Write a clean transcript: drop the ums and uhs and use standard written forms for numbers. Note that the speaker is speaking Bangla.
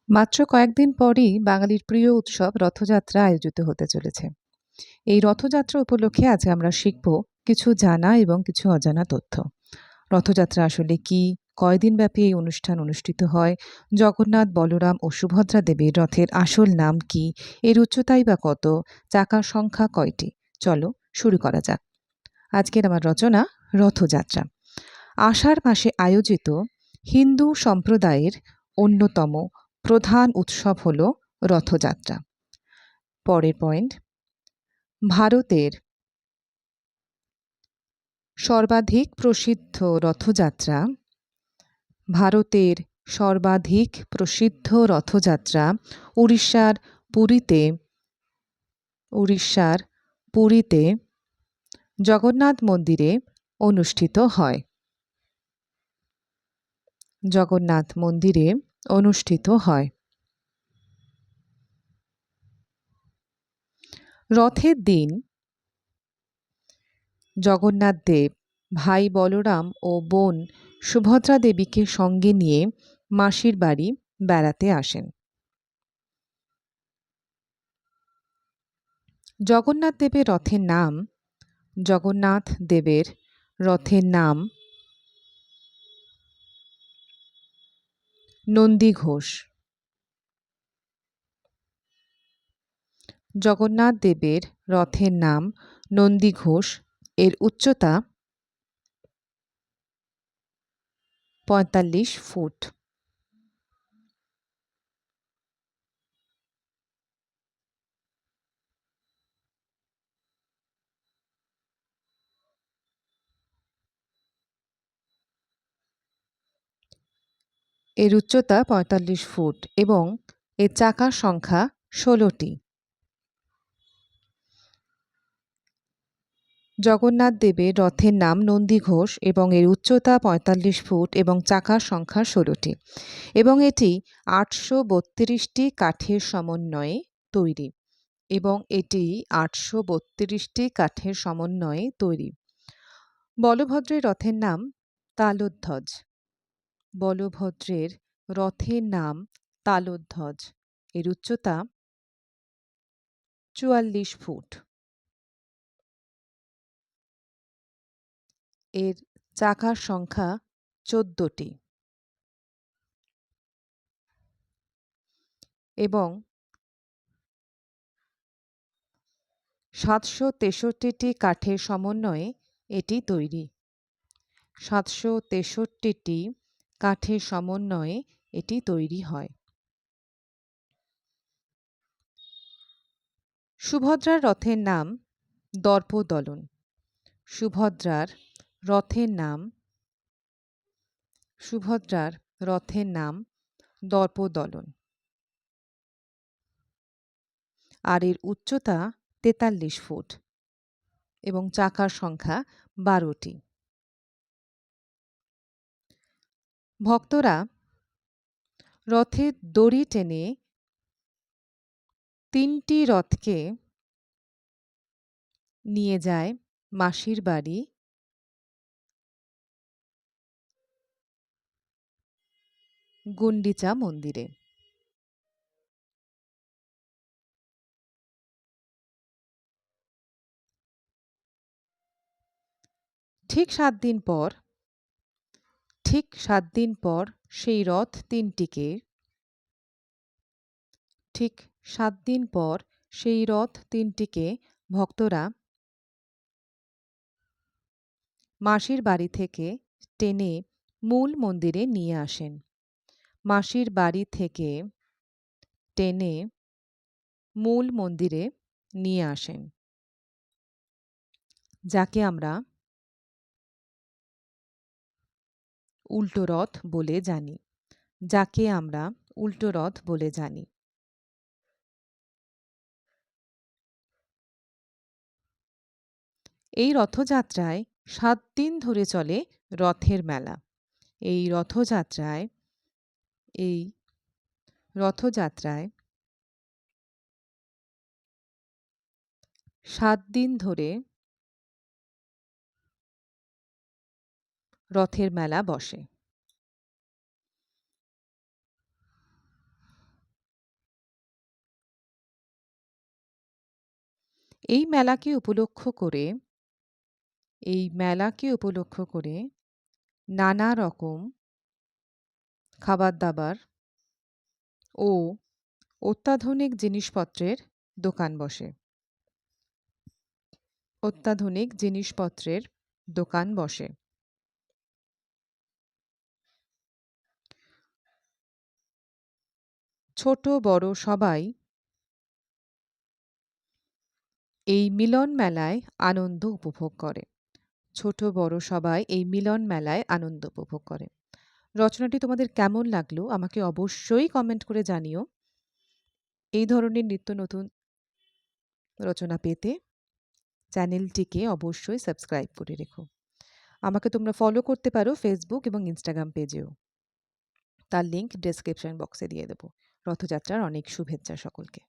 মাত্র কয়েকদিন পরই বাঙালির প্রিয় উৎসব রথযাত্রা আয়োজিত হতে চলেছে। এই রথযাত্রা উপলক্ষে আজ আমরা শিখব কিছু জানা এবং কিছু অজানা তথ্য। রথযাত্রা আসলে কি, কয়দিন ব্যাপী এই অনুষ্ঠান অনুষ্ঠিত হয়, জগন্নাথ, বলরাম ও সুভদ্রা দেবীর রথের আসল নাম কি, এর উচ্চতাই বা কত, চাকার সংখ্যা কয়টি। চলো শুরু করা যাক। আজকের আমার রচনা রথযাত্রা। আষাঢ় মাসে আয়োজিত হিন্দু সম্প্রদায়ের অন্যতম প্রধান উৎসব হল রথযাত্রা। পরের পয়েন্ট, ভারতের সর্বাধিক প্রসিদ্ধ রথযাত্রা ভারতের সর্বাধিক প্রসিদ্ধ রথযাত্রা উড়িষ্যার পুরীতে জগন্নাথ মন্দিরে অনুষ্ঠিত হয়। জগন্নাথ মন্দিরে অনুষ্ঠিত হয়। রথের দিন জগন্নাথ দেব ভাই বলরাম ও বোন সুভদ্রা দেবীকে সঙ্গে নিয়ে মাসির বাড়ি বেড়াতে আসেন। জগন্নাথ দেবের রথের নাম নন্দীঘোষ। জগন্নাথ দেবের রথের নাম নন্দীঘোষ। এর উচ্চতা ৪৫ ফুট। এর উচ্চতা ৪৫ ফুট এবং এর চাকার সংখ্যা ১৬টি। জগন্নাথ দেবের রথের নাম নন্দীঘোষ এবং এর উচ্চতা ৪৫ ফুট এবং চাকার সংখ্যা ১৬টি এবং এটি ৮৩২টি কাঠের সমন্বয়ে তৈরি। বলভদ্রের রথের নাম তালধ্বজ। এর উচ্চতা ৪৪ ফুট। এর চাকার সংখ্যা ১৪টি এবং ৭৬৩টি কাঠের সমন্বয়ে এটি তৈরি। ৭৬৩টি কাঠের সমন্বয়ে এটি তৈরি হয়। সুভদ্রার রথের নাম দর্পদলন। সুভদ্রার রথের নাম দর্পদলন আর এর উচ্চতা ৪৩ ফুট এবং চাকার সংখ্যা ১২টি। ভক্তরা রথের দড়ি টেনে ৩টি রথকে নিয়ে যায় মাসির বাড়ি গুন্ডিচা মন্দিরে। ঠিক ৭ দিন পর সেই রথ তিনটিকে ভক্তরা মাসির বাড়ি থেকে টেনে মূল মন্দিরে নিয়ে আসেন। মাসির বাড়ি থেকে টেনে মূল মন্দিরে নিয়ে আসেন, যাকে আমরা উল্টো রথ বলে জানি। এই রথযাত্রায় ৭ দিন ধরে চলে রথের মেলা। এই রথযাত্রায় ৭ দিন ধরে রথের মেলা বসে। এই মেলাকে উপলক্ষ করে নানা রকম খাবার-দাবার ও অত্যাধুনিক জিনিসপত্রের দোকান বসে। অত্যাধুনিক জিনিসপত্রের দোকান বসে। ছোট বড় সবাই এই মিলন মেলায় আনন্দ উপভোগ করে। ছোট বড় সবাই এই মিলন মেলায় আনন্দ উপভোগ করে। রচনাটি তোমাদের কেমন লাগলো আমাকে অবশ্যই কমেন্ট করে জানিও। এই ধরনের নিত্য নতুন রচনা পেতে চ্যানেলটিকে অবশ্যই সাবস্ক্রাইব করে রেখো। আমাকে তোমরা ফলো করতে পারো ফেসবুক এবং ইনস্টাগ্রাম পেজেও। তার লিংক ডেসক্রিপশন বক্সে দিয়ে দেবো। রথযাত্রার অনেক শুভেচ্ছা সকলকে।